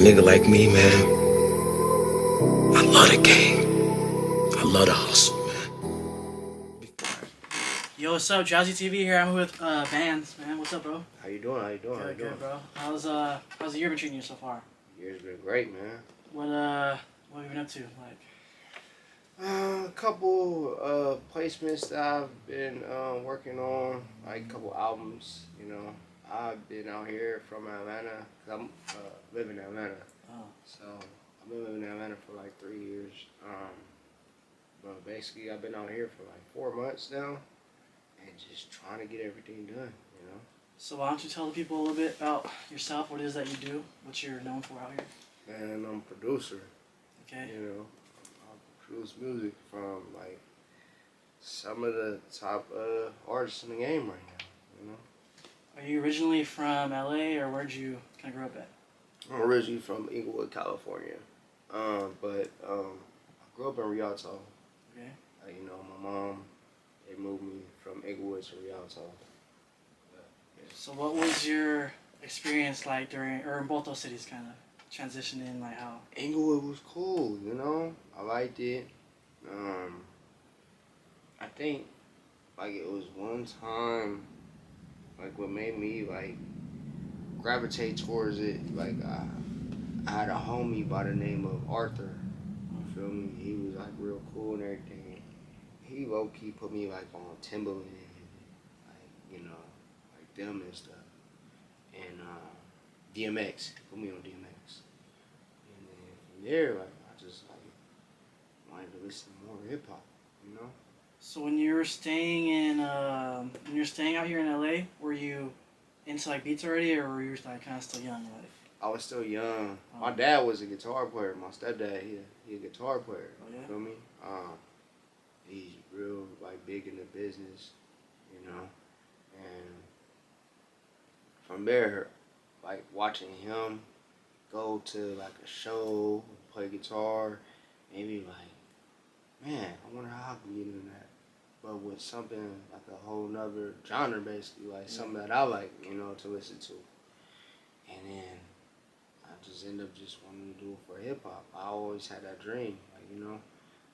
nigga like me, man, I love the game. I love the hustle, man. Yo, what's up? Jazzy TV here. I'm with Bands, man. What's up, bro? How you doing? How you doing? Good, good, bro. How's the year been treating you so far? Year's been great, man. What have you been up to? Like, A couple placements that I've been working on, like a couple albums. You know, I've been out here from Atlanta. Cause I'm living in Atlanta. oh, So I've been living in Atlanta for like 3 years. But basically, I've been out here for like 4 months now, and just trying to get everything done. You know. so why don't you tell the people a little bit about yourself? What it is that you do? What you're known for out here? And I'm a producer. Okay. You know, I produce music from like some of the top artists in the game right now. You know, Are you originally from LA, or where'd you kind of grow up at? I'm originally from Inglewood, California, but I grew up in Rialto. Okay. You know, my mom, they moved me from Inglewood to Rialto. So what was your experience like during, or in both those cities, kind of transitioning, like how? Inglewood was cool, you know. I liked it. I think like it was one time, like what made me like gravitate towards it. Like I had a homie by the name of Arthur. You feel me? He was like real cool and everything. He low key put me like on Timberland, like you know, like them and stuff. And DMX, he put me on DMX. And then from there, like I just like wanted to listen to more hip hop, you know. So when you were staying in, when you were staying out here in LA, were you into like beats already, or were you like kind of still young? Like, I was still young. My dad was a guitar player. My stepdad, he a guitar player. Oh, yeah? You feel me? He's real like big in the business, you know. And from there, like watching him go to like a show, play guitar, maybe like, man, I wonder how I can get into that. But with something like a whole nother genre, basically, like something that I like, you know, to listen to. And then I just end up just wanting to do it for hip hop. I always had that dream, like, you know.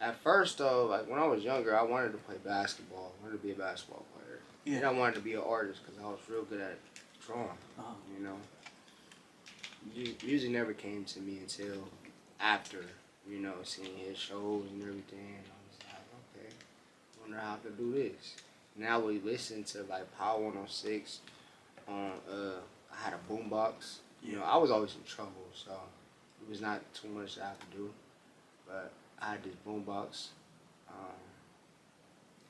At first, though, like when I was younger, I wanted to play basketball. I wanted to be a basketball player. yeah. And I wanted to be an artist because I was real good at drawing, you know. Music never came to me until after, you know, seeing his shows and everything. I was like, okay, I wonder how I could do this. Now we listen to like Power 106 on, I had a boombox. You know, I was always in trouble, so it was not too much that I could do. But I had this boombox,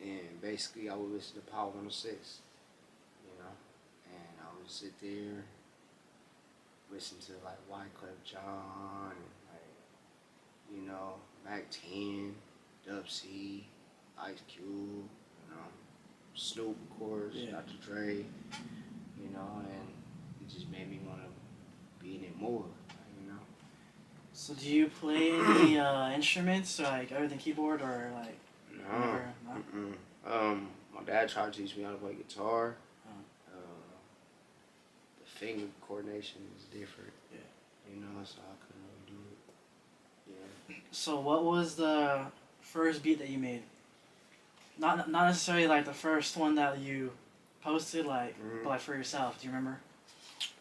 and basically I would listen to Power 106, you know, and I would sit there, listen to like Wyclef Jean, and like, you know, Mac 10, Dub C, Ice Cube, you know, Snoop, of course, Dr. Dre, you know, and it just made me want to be in it more, you know. So do you play any instruments, like other than keyboard, or like? No. My dad tried to teach me how to play guitar. The finger coordination is different. Yeah. You know, so I couldn't really do it. Yeah. So what was the first beat that you made? Not necessarily like the first one that you posted, like, but like for yourself. Do you remember?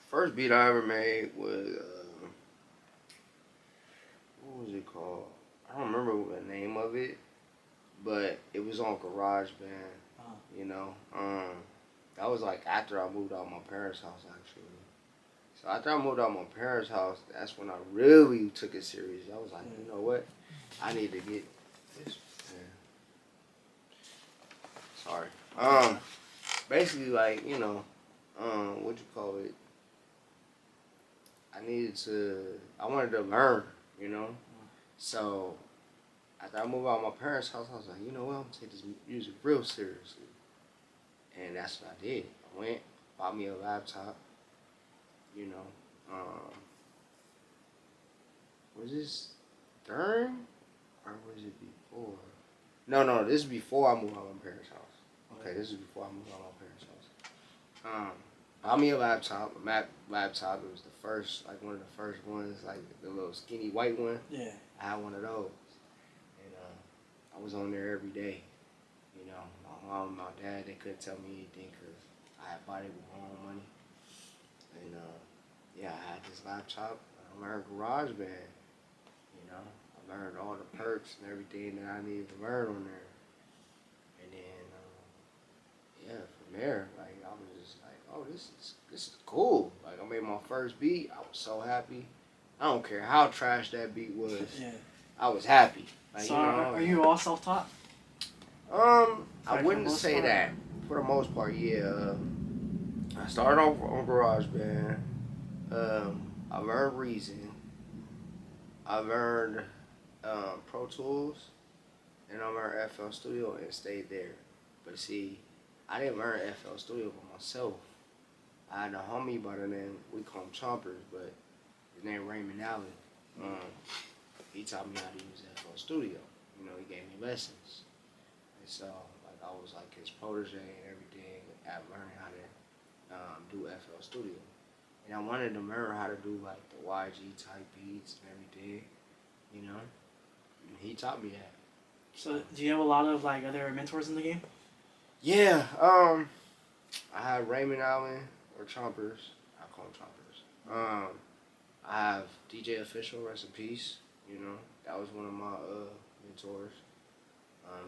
First beat I ever made was what was it called? I don't remember the name of it, but it was on GarageBand. You know, that was like after I moved out of my parents' house, actually. So after I moved out of my parents' house, that's when I really took it serious. I was like, you know what? I need to get this. Yeah. Sorry. Basically, like, you know, what you call it? I wanted to learn, you know. So after I moved out of my parents' house, I was like, you know what? I'm gonna take this music real seriously. And that's what I did. I went, bought me a laptop, you know. Was this during or was it before? No, this is before I moved out of my parents' house. Okay, this is before I moved out of my parents' house. Bought me a laptop, a Mac laptop. It was the first, like one of the first ones, like the little skinny white one. Yeah. I had one of those, and I was on there every day. You know, my mom and my dad, they couldn't tell me anything because I had bought it with my own money. And yeah, I had this laptop. I learned GarageBand. You know, I learned all the perks and everything that I needed to learn on there. And then yeah, from there, like I was just like, oh, this is cool. Like I made my first beat. I was so happy. I don't care how trash that beat was. Yeah. I was happy. Like, So you know, are you all self-taught? I wouldn't say that. For the most part, yeah. I started off on GarageBand. I learned Reason. I learned Pro Tools, and I learned FL Studio and stayed there. But see, I didn't learn FL Studio by myself. I had a homie by the name, we call him Chompers, but his name Raymond Allen. He taught me how to use FL Studio. You know, he gave me lessons. And so, like, I was like his protege and everything at learning how to do FL Studio. And I wanted to learn how to do, like, the YG type beats and everything, you know? And he taught me that. So do you have a lot of, like, other mentors in the game? Yeah, I have Raymond Allen, or Chompers. I call him Chompers. I have DJ Official, rest in peace. You know, that was one of my mentors.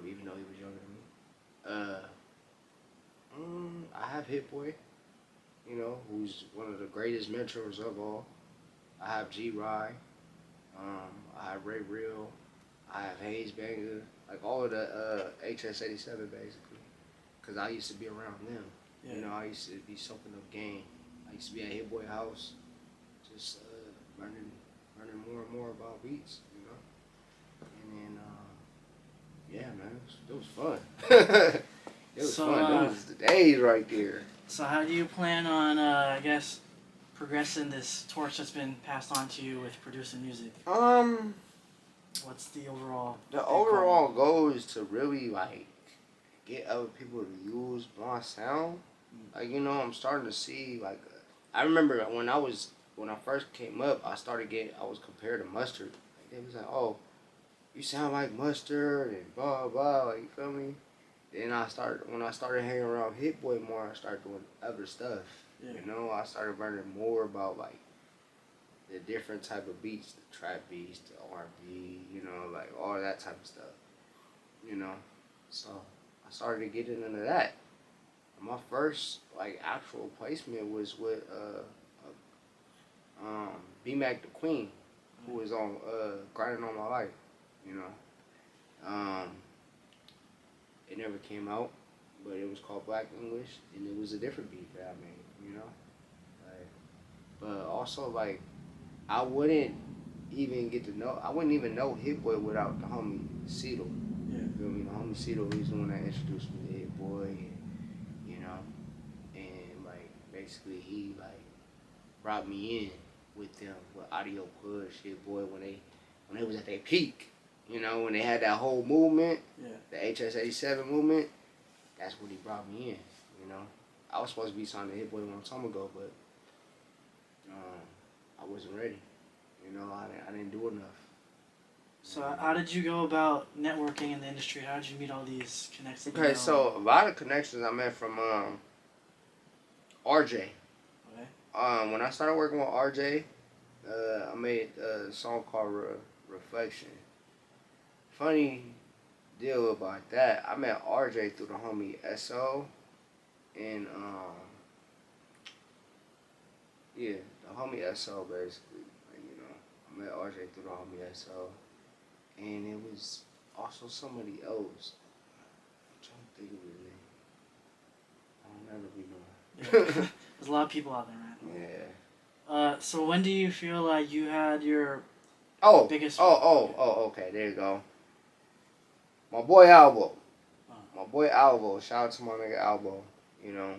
Even though he was younger than me. I have Hit Boy, you know, who's one of the greatest mentors of all. I have G Rye. I have Ray Real. I have Hayes Banger. Like all of the HS87 basically. Because I used to be around them. Yeah. You know, I used to be soaking up game. I used to be at Hit Boy house, just learning more and more about beats, you know. And then, yeah, man, it was fun. It was fun. Those was the days right there. So how do you plan on, I guess, progressing this torch that's been passed on to you with producing music? What's the overall? The overall goal is to really like get other people to use my sound. Like, you know, I'm starting to see, like, I remember when I first came up, I was compared to Mustard. Like, they was like, oh, you sound like Mustard and blah, blah, like, you feel me? Then when I started hanging around Hit Boy more, I started doing other stuff. Yeah. You know, I started learning more about, like, the different type of beats, the trap beats, the R&B, you know, like, all that type of stuff, you know? So, I started getting into that. My first, like, actual placement was with B-Mac the Queen, who was on Grinding On My Life, you know. It never came out, but it was called Black English, and it was a different beat that I made, you know. Like, but also, like, I wouldn't even know Hit Boy without the homie Cedal. Yeah. You feel me? The homie Cedal, he's the one that introduced me to Hit Boy, and, you know, and like basically he like brought me in with them with Audio Push, Hit Boy when they was at their peak. You know, when they had that whole movement, yeah, the HS87 movement, that's when he brought me in, you know. I was supposed to be signed to Hit Boy a long time ago, but I wasn't ready. You know, I didn't do enough. So how did you go about networking in the industry? How did you meet all these connections? Okay, so a lot of connections I met from RJ. Okay. When I started working with RJ, I made a song called Reflection. Funny deal about that, I met RJ through the homie SO, and yeah, the homie SO basically. Like, you know, I met RJ through the homie SO, and it was also somebody else. I'm trying to think of his name. I don't ever be knowing. Yeah. There's a lot of people out there, man. Yeah. So when do you feel like you had your biggest? Okay, there you go. My boy Albo. My boy Albo. Shout out to my nigga Albo. You know,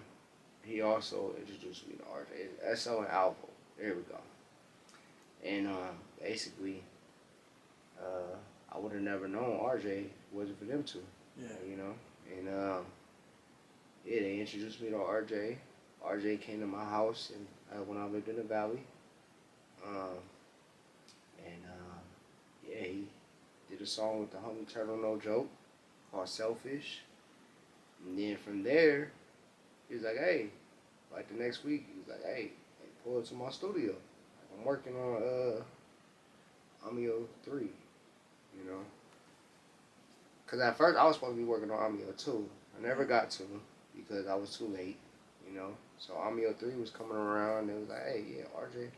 he also introduced me to RJ. SO and Albo. There we go. And basically, I would have never known RJ wasn't for them two. Yeah. You know, and yeah, they introduced me to RJ, RJ came to my house and when I lived in the valley. Um, and yeah, he did a song with the homie Turtle No Joke called Selfish. And then from there, he was like, hey, like the next week, he was like, hey, pull it to my studio. I'm working on Amio 3, you know. Because at first I was supposed to be working on Amio 2. I never got to because I was too late, you know. So Amio 3 was coming around and it was like, hey, yeah, RJ.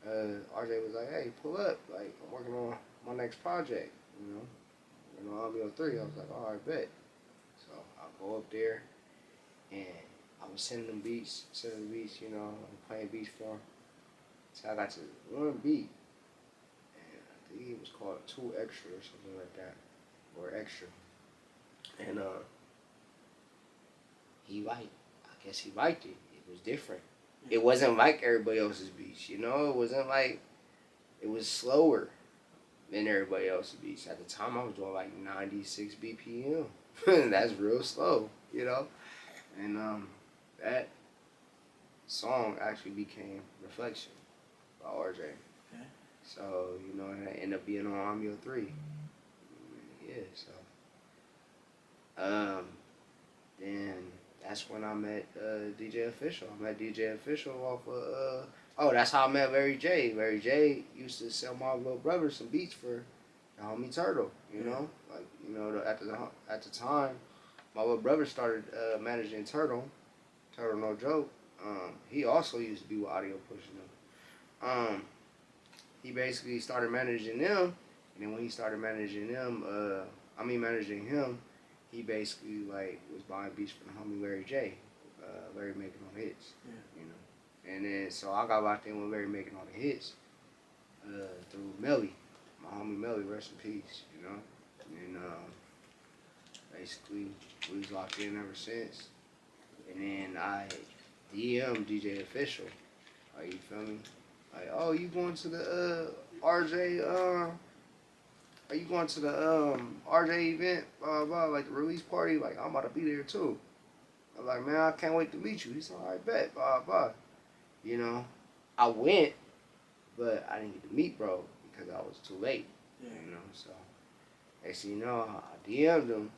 RJ was like, hey, pull up. Like, I'm working on my next project, you know. Working on Amio 3. I was like, all right, bet. So I'll go up there and I was sending the beats, you know, I'm playing beats for him. So I got to one beat, and I think it was called 2 Extra or something like that, or Extra. And I guess he liked it. It was different. It wasn't like everybody else's beats, you know. It wasn't like, it was slower than everybody else's beats. At the time, I was doing like 96 BPM. That's real slow, you know. And that song actually became Reflection by RJ. Okay. So, you know, and it ended up being on Amio 3. Yeah, so. Then that's when I met DJ Official. I met DJ Official off of, oh, that's how I met Larry J. Larry J used to sell my little brother some beats for the homie Turtle, you know? Like, you know, at the time, my little brother started managing Turtle No Joke. He also used to be with Audio Pushing them. He basically started managing them, and then when he started managing them, managing him, he basically like was buying beats from the homie Larry J. Larry making all the hits, you know. And then so I got locked in with Larry making all the hits through Melly, my homie Melly, rest in peace, you know. And basically we was locked in ever since. And then I DM DJ Official. Like, you feel me? Like, oh, you going to the RJ? Are you going to the RJ event? Blah blah, like the release party. Like, I'm about to be there too. I'm like, man, I can't wait to meet you. He's like, all right, bet. Blah blah. You know, I went, but I didn't get to meet bro because I was too late. Yeah. You know, so next thing you know, I DM'd him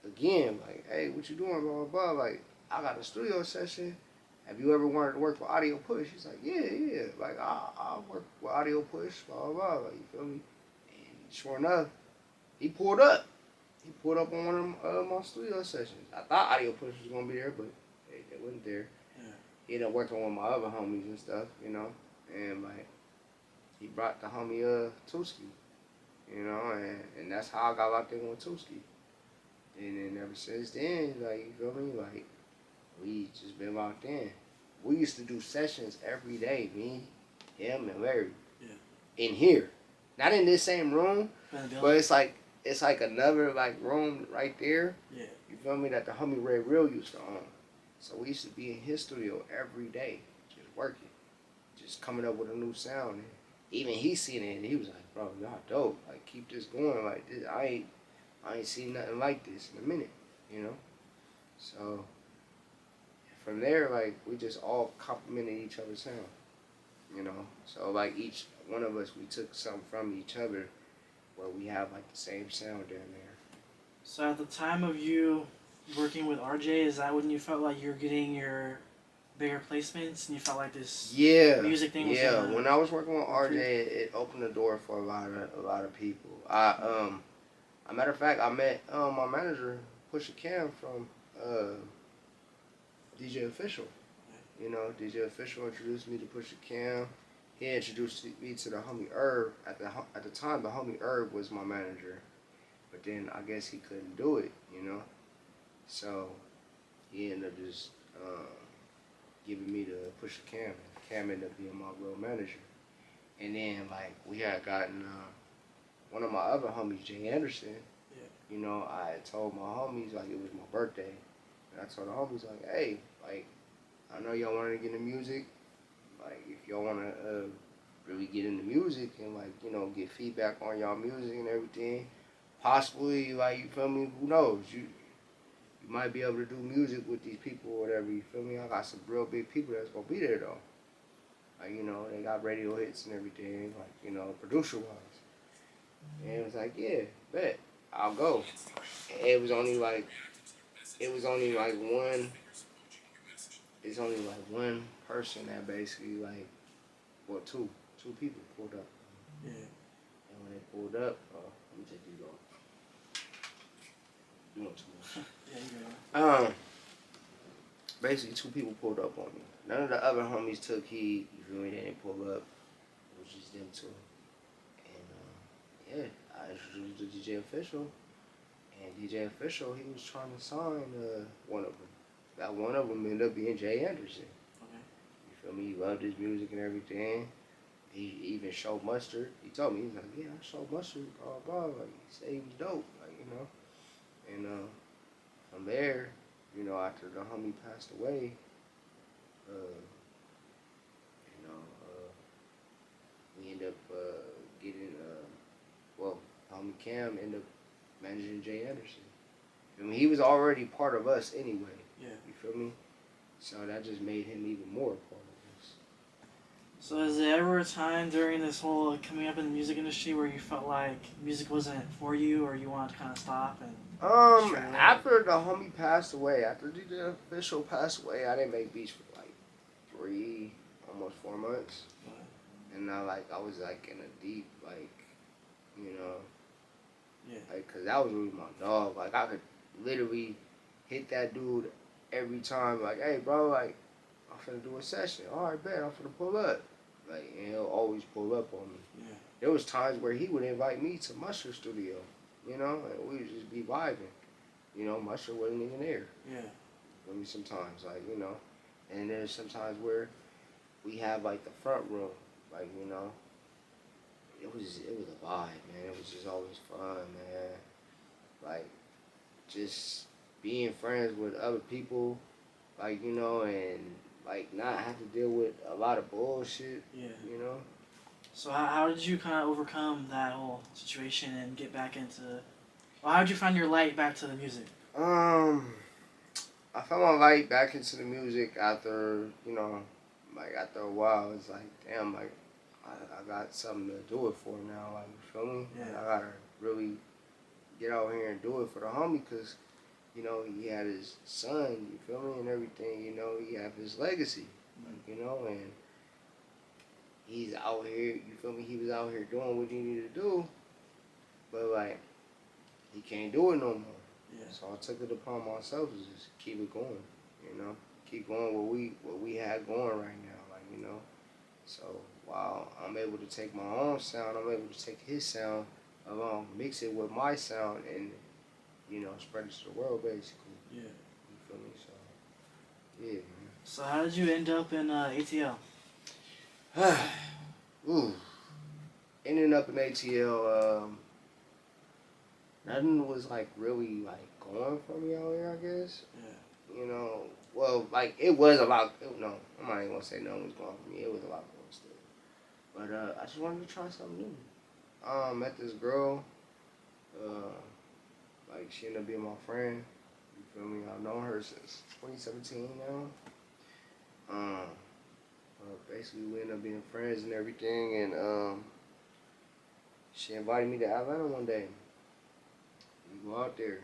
again. Like, hey, what you doing? Blah blah blah. Like, I got a studio session. Have you ever wanted to work with Audio Push? He's like, yeah. Like, I'll work with Audio Push, blah, blah, like, you feel me? And sure enough, he pulled up. He pulled up on one of my studio sessions. I thought Audio Push was going to be there, but they wasn't there. Yeah. He ended up working with my other homies and stuff, you know? And, like, he brought the homie, Tuski, you know? And that's how I got locked in with Tuski. And then ever since then, like, you feel me? Like, we just been locked in. We used to do sessions every day, me, him, and Larry. Yeah. In here. Not in this same room, but it's like another like room right there. Yeah. You feel me? That the homie Red Real used to own. So we used to be in his studio every day, just working, just coming up with a new sound. And even he seen it and he was like, bro, y'all dope. Like, keep this going. Like, this, I ain't seen nothing like this in a minute, you know? So from there, like, we just all complimented each other's sound, you know? So, like, each one of us, we took something from each other where we have, like, the same sound down there. So at the time of you working with RJ, is that when you felt like you were getting your bigger placements and you felt like this music thing was when I was working with RJ, it opened the door for a lot of people. A matter of fact, I met my manager, Pusha Cam, from DJ Official. You know, DJ Official introduced me to Pusha Cam. He introduced me to the homie Herb. At the time, the homie Herb was my manager. But then I guess he couldn't do it, you know? So he ended up just giving me to Pusha Cam. Cam ended up being my real manager. And then, like, we had gotten one of my other homies, Jay Anderson. Yeah. You know, I had told my homies, like, it was my birthday. And I told the homies, like, hey, like, I know y'all want to get into music. Like, if y'all want to really get into music and, like, you know, get feedback on y'all music and everything, possibly, like, you feel me, who knows? You you might be able to do music with these people or whatever, you feel me? I got some real big people that's gonna be there though. Like, you know, they got radio hits and everything, like, you know, producer wise. And it was like, yeah, bet, I'll go. And it was only like one person that basically like, well, two people pulled up. Yeah. And when they pulled up, let me take these off. You want too much. Yeah, you go. Basically two people pulled up on me. None of the other homies took heed. You feel me? They didn't pull up. It was just them two. And yeah, I introduced the DJ Official. And DJ Official, he was trying to sign one of them. That one of them ended up being Jay Anderson. Okay. You feel me? He loved his music and everything. He even showed Mustard. He told me, he's like, yeah, I showed Mustard, blah, blah. Like, he said he was dope, like, you know. And from there, you know, after the homie passed away, we ended up getting, homie Cam ended up managing Jay Anderson. I mean, he was already part of us anyway. Yeah. You feel me? So that just made him even more a part of us. So is there ever a time during this whole coming up in the music industry where you felt like music wasn't for you, or you wanted to kind of stop and? After the homie passed away, after the Official passed away, I didn't make beats for like 3, almost 4 months. What? And now, like, I was like in a deep, like, you know, yeah, like, cause that was really my dog. Like, I could literally hit that dude every time. Like, hey, bro, like, I'm finna do a session. All right, bet, I'm finna pull up. Like, and he'll always pull up on me. yeah. There was times where he would invite me to Mustard Studio, you know, and we would just be vibing. You know, Mustard wasn't even there. Yeah. I mean, sometimes, like, you know, and there's sometimes where we have like the front room, like, you know, it was a vibe, man. It was just always fun, man. Like, just being friends with other people, like, you know, and like not have to deal with a lot of bullshit. Yeah. You know. So how did you kind of overcome that whole situation and get back into? Well, how did you find your light back to the music? I found my light back into the music after, you know, like after a while. It's like, damn, like I got something to do it for now. Like, you feel me? Yeah. Like, I gotta really get out here and do it for the homie, cause, you know, he had his son. You feel me? And everything. You know, he had his legacy. Like, you know, and he's out here. You feel me? He was out here doing what he needed to do, but like he can't do it no more. Yeah. So I took it upon myself to just keep it going, you know, keep going what we had going right now, like, you know. So while I'm able to take my own sound, I'm able to take his sound along, mix it with my sound, and, you know, spread it to the world basically. Yeah. You feel me? So yeah, man. So how did you end up in ATL? Ooh, ending up in ATL. Nothing was like really like going for me out here, I guess. Yeah. You know, well, like it was a lot. No, I'm not even gonna say nothing was going for me. It was a lot going still. But I just wanted to try something new. Met this girl. Like she ended up being my friend. You feel me? I've known her since 2017 now. Basically we ended up being friends and everything, and she invited me to Atlanta one day. We go out there.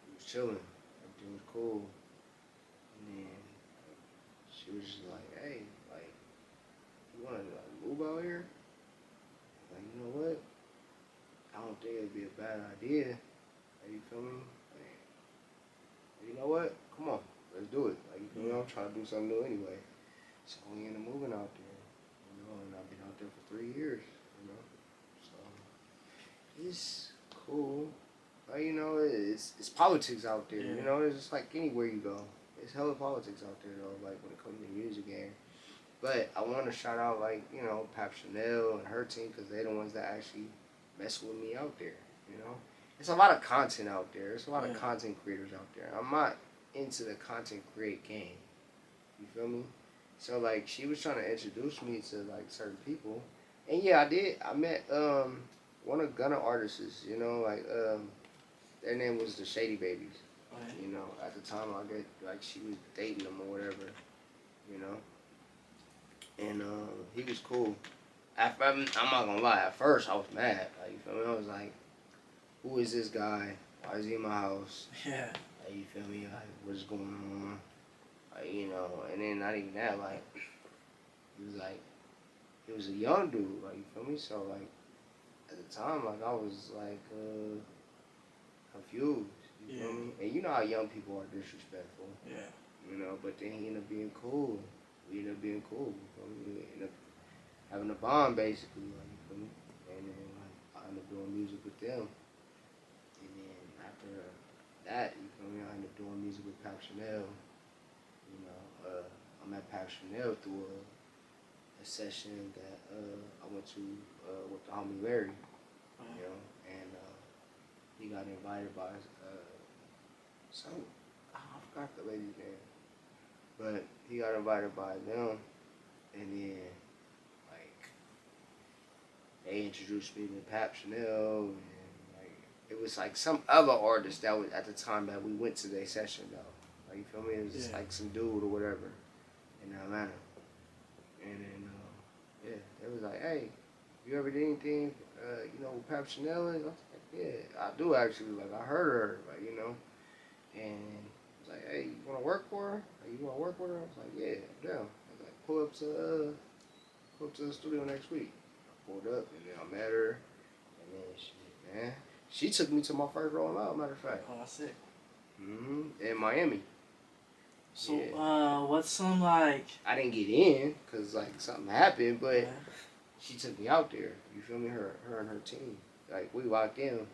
We was chilling. Everything was cool. And then she was just like, hey, like, you want to like move out here? Like, you know what? I don't think it'd be a bad idea. Like, you feel me? Like, you know what? Come on, let's do it. Like, you feel me? I'm trying to do something new anyway. So we ended up moving out there, you know, and I've been out there for 3 years, you know. So it's cool. But, you know, it's politics out there, Yeah. you know. It's just like anywhere you go. It's hella politics out there, though, like when it comes to the music game. But I want to shout out, like, you know, Pap Chanel and her team, because they're the ones that actually mess with me out there, you know. There's a lot of content out there. There's a lot of content creators out there. I'm not into the content create game. You feel me? So, like, she was trying to introduce me to, like, certain people. And, yeah, I did. I met one of Gunna artists, you know, like, their name was the Shady Babies. Right. You know, at the time, I get like she was dating him or whatever. You know, and he was cool. I'm not gonna lie. At first, I was mad. Like, you feel me? I was like, "Who is this guy? Why is he in my house? Yeah. Like, you feel me? Like, what's going on? Like, you know." And then not even that. Like, he was a young dude. Like, you feel me? So like, at the time, like I was like confused. You feel me? And you know how young people are disrespectful. Yeah. You know, but then he ended up being cool. We ended up being cool. You feel me? We ended up having a bond basically. Like, you feel me? And then like I ended up doing music with them. And then after that, you feel me? I ended up doing music with Pap Chanel. You know, I met Pap Chanel through a session that I went to with the homie Larry. You know, and he got invited by some, I forgot the lady's name, but he got invited by them, and then like they introduced me to Pap Chanel, and like it was like some other artist that was at the time that we went to their session though. Like, you feel me? It was just like some dude or whatever in Atlanta, and then yeah, they was like, "Hey, you ever did anything, you know, with Pap Chanel?" And I was like, "Yeah, I do actually. Like, I heard her, like, you know." And I was like, "Hey, you want to work for her? Like, you want to work with her?" I was like, "Yeah, I'm down." I was like, pull up to the studio next week." I pulled up, and then I met her, and then she took me to my first rolling out, matter of fact. Oh, that's sick. In Miami. So, Yeah. what's some like? I didn't get in, cause like something happened, but she took me out there. You feel me? Her and her team. Like, we locked in.